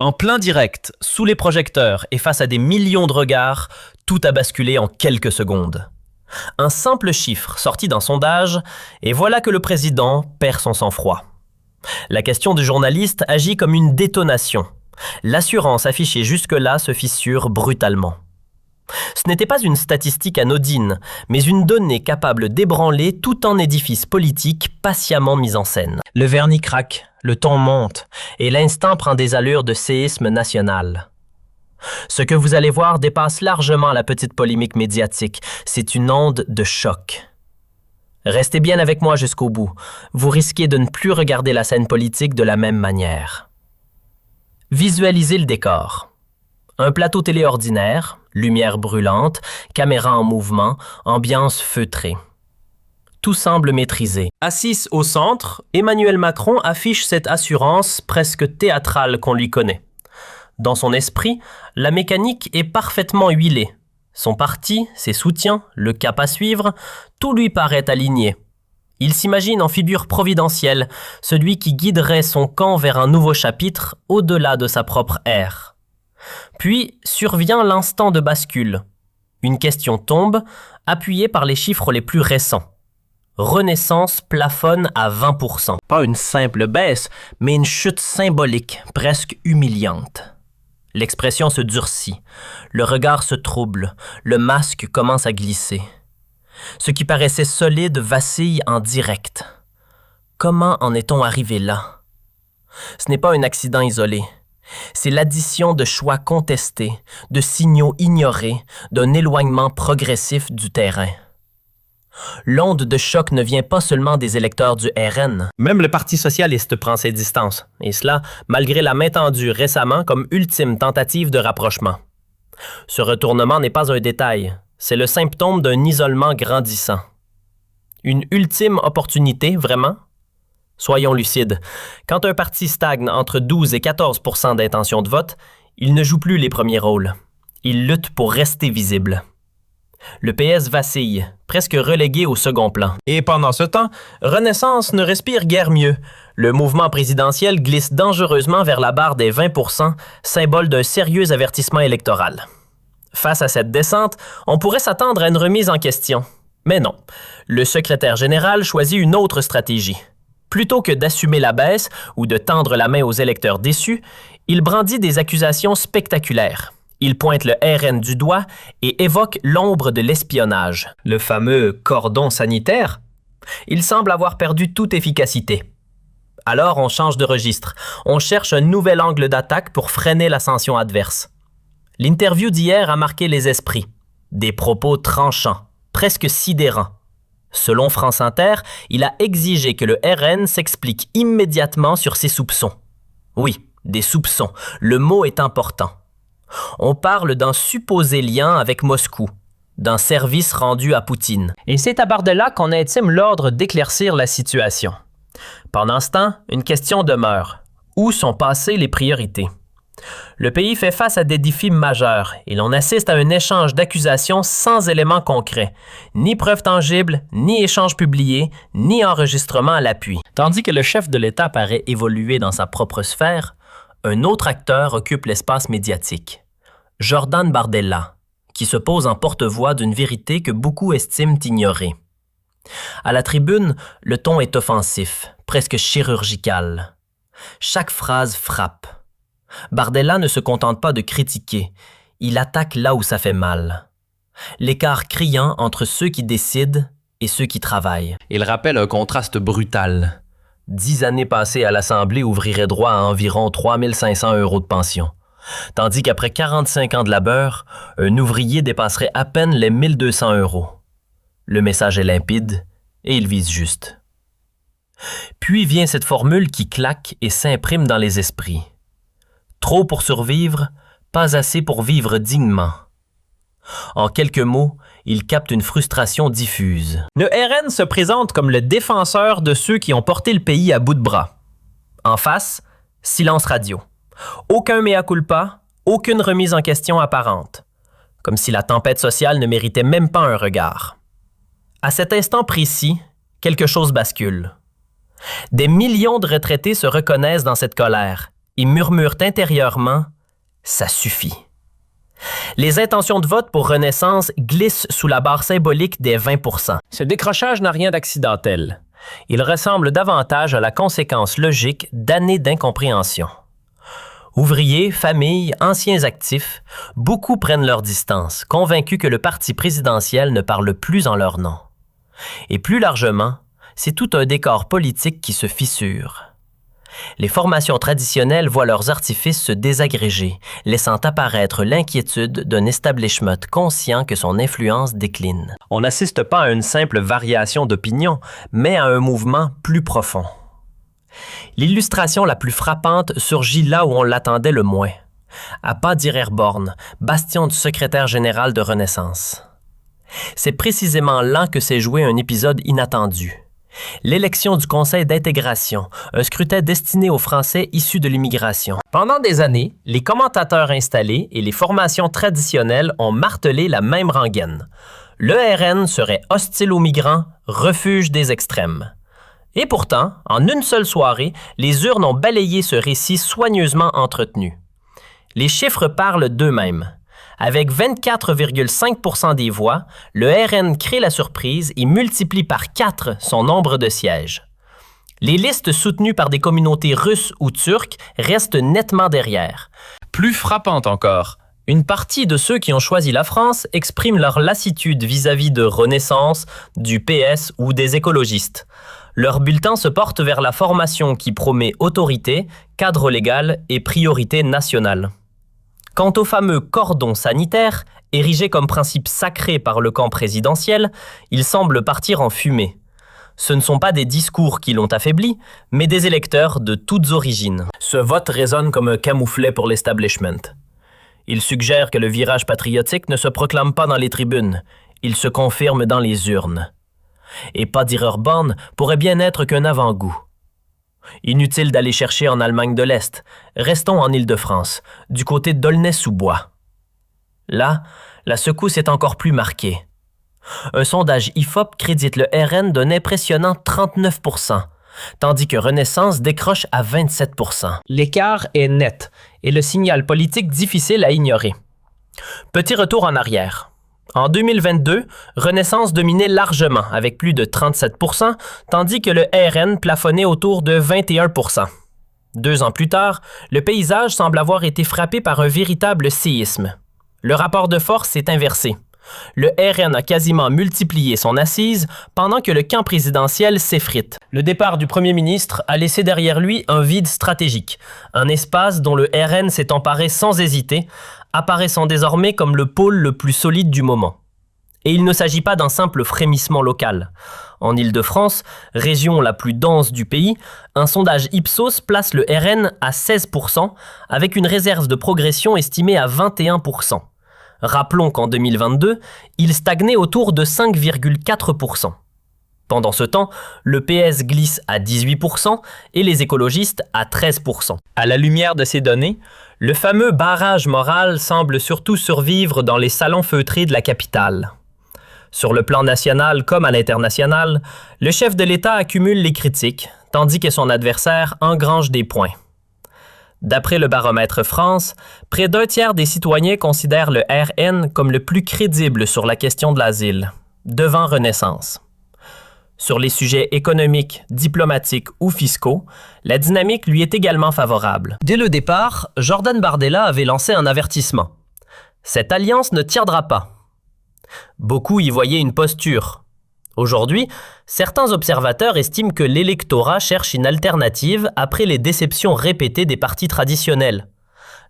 En plein direct, sous les projecteurs et face à des millions de regards, tout a basculé en quelques secondes. Un simple chiffre sorti d'un sondage, et voilà que le président perd son sang-froid. La question du journaliste agit comme une détonation. L'assurance affichée jusque-là se fissure brutalement. Ce n'était pas une statistique anodine, mais une donnée capable d'ébranler tout un édifice politique patiemment mis en scène. Le vernis craque, le ton monte, et l'instant prend des allures de séisme national. Ce que vous allez voir dépasse largement la petite polémique médiatique. C'est une onde de choc. Restez bien avec moi jusqu'au bout. Vous risquez de ne plus regarder la scène politique de la même manière. Visualisez le décor. Un plateau télé ordinaire, lumière brûlante, caméra en mouvement, ambiance feutrée. Tout semble maîtrisé. Assise au centre, Emmanuel Macron affiche cette assurance presque théâtrale qu'on lui connaît. Dans son esprit, la mécanique est parfaitement huilée. Son parti, ses soutiens, le cap à suivre, tout lui paraît aligné. Il s'imagine en figure providentielle, celui qui guiderait son camp vers un nouveau chapitre au-delà de sa propre ère. Puis survient l'instant de bascule. Une question tombe, appuyée par les chiffres les plus récents. Renaissance plafonne à 20%. Pas une simple baisse, mais une chute symbolique, presque humiliante. L'expression se durcit, le regard se trouble, le masque commence à glisser. Ce qui paraissait solide vacille en direct. Comment en est-on arrivé là? Ce n'est pas un accident isolé. C'est l'addition de choix contestés, de signaux ignorés, d'un éloignement progressif du terrain. L'onde de choc ne vient pas seulement des électeurs du RN. Même le Parti socialiste prend ses distances, et cela malgré la main tendue récemment comme ultime tentative de rapprochement. Ce retournement n'est pas un détail, c'est le symptôme d'un isolement grandissant. Une ultime opportunité, vraiment? Soyons lucides, quand un parti stagne entre 12 et 14% d'intention de vote, il ne joue plus les premiers rôles. Il lutte pour rester visible. Le PS vacille, presque relégué au second plan. Et pendant ce temps, Renaissance ne respire guère mieux. Le mouvement présidentiel glisse dangereusement vers la barre des 20%, symbole d'un sérieux avertissement électoral. Face à cette descente, on pourrait s'attendre à une remise en question. Mais non, le secrétaire général choisit une autre stratégie. Plutôt que d'assumer la baisse ou de tendre la main aux électeurs déçus, il brandit des accusations spectaculaires. Il pointe le RN du doigt et évoque l'ombre de l'espionnage. Le fameux cordon sanitaire? Il semble avoir perdu toute efficacité. Alors on change de registre. On cherche un nouvel angle d'attaque pour freiner l'ascension adverse. L'interview d'hier a marqué les esprits. Des propos tranchants, presque sidérants. Selon France Inter, il a exigé que le RN s'explique immédiatement sur ses soupçons. Oui, des soupçons. Le mot est important. On parle d'un supposé lien avec Moscou, d'un service rendu à Poutine. Et c'est à Bardella qu'on intime l'ordre d'éclaircir la situation. Pendant ce temps, une question demeure. Où sont passées les priorités? Le pays fait face à des défis majeurs et l'on assiste à un échange d'accusations sans éléments concrets, ni preuves tangibles, ni échanges publiés, ni enregistrement à l'appui. Tandis que le chef de l'État paraît évoluer dans sa propre sphère, un autre acteur occupe l'espace médiatique. Jordan Bardella, qui se pose en porte-voix d'une vérité que beaucoup estiment ignorer. À la tribune, le ton est offensif, presque chirurgical. Chaque phrase frappe. Bardella ne se contente pas de critiquer, il attaque là où ça fait mal. L'écart criant entre ceux qui décident et ceux qui travaillent. Il rappelle un contraste brutal. 10 années passées à l'Assemblée ouvriraient droit à environ 3 500 € de pension. Tandis qu'après 45 ans de labeur, un ouvrier dépasserait à peine les 1 200 €. Le message est limpide et il vise juste. Puis vient cette formule qui claque et s'imprime dans les esprits. Trop pour survivre, pas assez pour vivre dignement. En quelques mots, il capte une frustration diffuse. Le RN se présente comme le défenseur de ceux qui ont porté le pays à bout de bras. En face, silence radio. Aucun mea culpa, aucune remise en question apparente. Comme si la tempête sociale ne méritait même pas un regard. À cet instant précis, quelque chose bascule. Des millions de retraités se reconnaissent dans cette colère. et murmurent intérieurement « ça suffit ». Les intentions de vote pour Renaissance glissent sous la barre symbolique des 20%. Ce décrochage n'a rien d'accidentel. Il ressemble davantage à la conséquence logique d'années d'incompréhension. Ouvriers, familles, anciens actifs, beaucoup prennent leur distance, convaincus que le parti présidentiel ne parle plus en leur nom. Et plus largement, c'est tout un décor politique qui se fissure. Les formations traditionnelles voient leurs artifices se désagréger, laissant apparaître l'inquiétude d'un establishment conscient que son influence décline. On n'assiste pas à une simple variation d'opinion, mais à un mouvement plus profond. L'illustration la plus frappante surgit là où on l'attendait le moins, à Bas-Dyrherborn, bastion du secrétaire général de Renaissance. C'est précisément là que s'est joué un épisode inattendu. L'élection du Conseil d'intégration, un scrutin destiné aux Français issus de l'immigration. Pendant des années, les commentateurs installés et les formations traditionnelles ont martelé la même rengaine. Le RN serait hostile aux migrants, refuge des extrêmes. Et pourtant, en une seule soirée, les urnes ont balayé ce récit soigneusement entretenu. Les chiffres parlent d'eux-mêmes. Avec 24,5% des voix, le RN crée la surprise et multiplie par 4 son nombre de sièges. Les listes soutenues par des communautés russes ou turques restent nettement derrière. Plus frappante encore, une partie de ceux qui ont choisi la France expriment leur lassitude vis-à-vis de Renaissance, du PS ou des écologistes. Leur bulletin se porte vers la formation qui promet autorité, cadre légal et priorité nationale. Quant au fameux cordon sanitaire, érigé comme principe sacré par le camp présidentiel, il semble partir en fumée. Ce ne sont pas des discours qui l'ont affaibli, mais des électeurs de toutes origines. Ce vote résonne comme un camouflet pour l'establishment. Il suggère que le virage patriotique ne se proclame pas dans les tribunes, il se confirme dans les urnes. Et Bas-Dyrherborn pourrait bien être qu'un avant-goût. Inutile d'aller chercher en Allemagne de l'Est. Restons en Île-de-France, du côté d'Aulnay-sous-Bois. Là, la secousse est encore plus marquée. Un sondage IFOP crédite le RN d'un impressionnant 39%, tandis que Renaissance décroche à 27%. L'écart est net et le signal politique difficile à ignorer. Petit retour en arrière. En 2022, Renaissance dominait largement avec plus de 37%, tandis que le RN plafonnait autour de 21%. 2 ans plus tard, le paysage semble avoir été frappé par un véritable séisme. Le rapport de force s'est inversé. Le RN a quasiment multiplié son assise pendant que le camp présidentiel s'effrite. Le départ du premier ministre a laissé derrière lui un vide stratégique, un espace dont le RN s'est emparé sans hésiter, apparaissant désormais comme le pôle le plus solide du moment. Et il ne s'agit pas d'un simple frémissement local. En Île-de-France, région la plus dense du pays, un sondage Ipsos place le RN à 16%, avec une réserve de progression estimée à 21%. Rappelons qu'en 2022, il stagnait autour de 5,4%. Pendant ce temps, le PS glisse à 18% et les écologistes à 13%. À la lumière de ces données, le fameux barrage moral semble surtout survivre dans les salons feutrés de la capitale. Sur le plan national comme à l'international, le chef de l'État accumule les critiques, tandis que son adversaire engrange des points. D'après le baromètre France, près d'un tiers des citoyens considèrent le RN comme le plus crédible sur la question de l'asile, devant Renaissance. Sur les sujets économiques, diplomatiques ou fiscaux, la dynamique lui est également favorable. Dès le départ, Jordan Bardella avait lancé un avertissement. Cette alliance ne tiendra pas. Beaucoup y voyaient une posture. Aujourd'hui, certains observateurs estiment que l'électorat cherche une alternative après les déceptions répétées des partis traditionnels.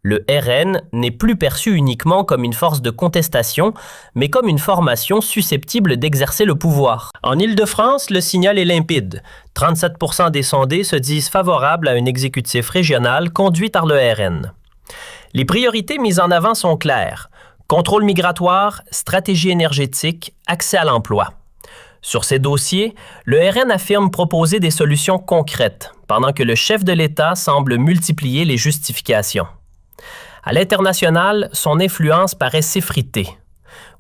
Le RN n'est plus perçu uniquement comme une force de contestation, mais comme une formation susceptible d'exercer le pouvoir. En Île-de-France, le signal est limpide. 37% des sondés se disent favorables à un exécutif régional conduit par le RN. Les priorités mises en avant sont claires. Contrôle migratoire, stratégie énergétique, accès à l'emploi. Sur ces dossiers, le RN affirme proposer des solutions concrètes, pendant que le chef de l'État semble multiplier les justifications. À l'international, son influence paraît s'effriter.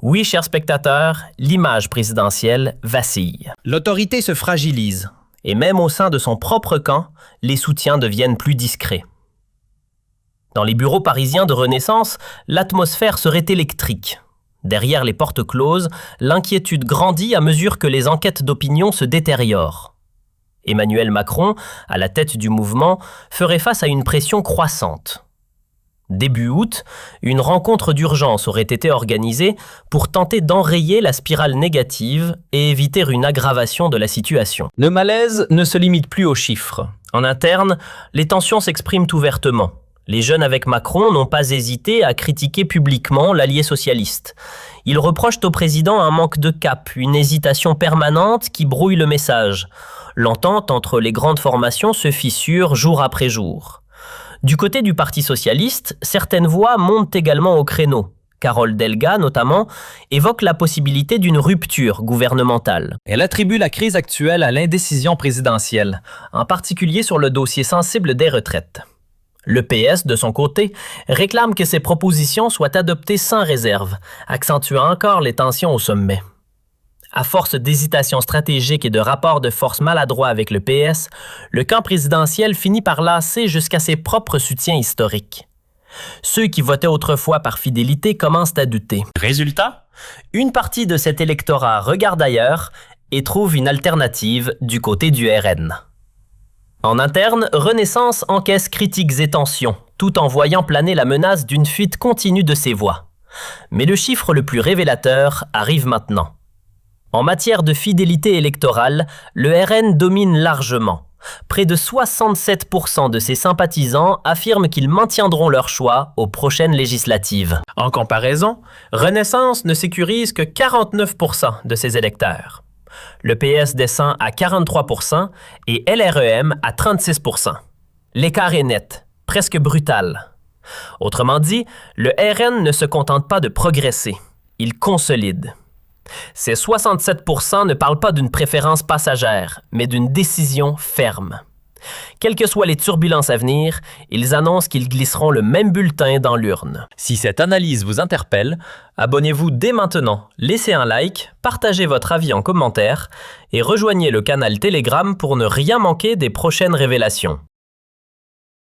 Oui, chers spectateurs, l'image présidentielle vacille. L'autorité se fragilise, et même au sein de son propre camp, les soutiens deviennent plus discrets. Dans les bureaux parisiens de Renaissance, l'atmosphère serait électrique. Derrière les portes closes, l'inquiétude grandit à mesure que les enquêtes d'opinion se détériorent. Emmanuel Macron, à la tête du mouvement, ferait face à une pression croissante. Début août, une rencontre d'urgence aurait été organisée pour tenter d'enrayer la spirale négative et éviter une aggravation de la situation. Le malaise ne se limite plus aux chiffres. En interne, les tensions s'expriment ouvertement. Les jeunes avec Macron n'ont pas hésité à critiquer publiquement l'allié socialiste. Ils reprochent au président un manque de cap, une hésitation permanente qui brouille le message. L'entente entre les grandes formations se fissure jour après jour. Du côté du Parti socialiste, certaines voix montent également au créneau. Carole Delga, notamment, évoque la possibilité d'une rupture gouvernementale. Elle attribue la crise actuelle à l'indécision présidentielle, en particulier sur le dossier sensible des retraites. Le PS, de son côté, réclame que ces propositions soient adoptées sans réserve, accentuant encore les tensions au sommet. À force d'hésitation stratégique et de rapports de force maladroits avec le PS, le camp présidentiel finit par lasser jusqu'à ses propres soutiens historiques. Ceux qui votaient autrefois par fidélité commencent à douter. Résultat, une partie de cet électorat regarde ailleurs et trouve une alternative du côté du RN. En interne, Renaissance encaisse critiques et tensions, tout en voyant planer la menace d'une fuite continue de ses voix. Mais le chiffre le plus révélateur arrive maintenant. En matière de fidélité électorale, le RN domine largement. Près de 67% de ses sympathisants affirment qu'ils maintiendront leur choix aux prochaines législatives. En comparaison, Renaissance ne sécurise que 49% de ses électeurs. Le PS descend à 43% et LREM à 36%. L'écart est net, presque brutal. Autrement dit, le RN ne se contente pas de progresser, il consolide. Ces 67% ne parlent pas d'une préférence passagère, mais d'une décision ferme. Quelles que soient les turbulences à venir, ils annoncent qu'ils glisseront le même bulletin dans l'urne. Si cette analyse vous interpelle, abonnez-vous dès maintenant, laissez un like, partagez votre avis en commentaire et rejoignez le canal Telegram pour ne rien manquer des prochaines révélations.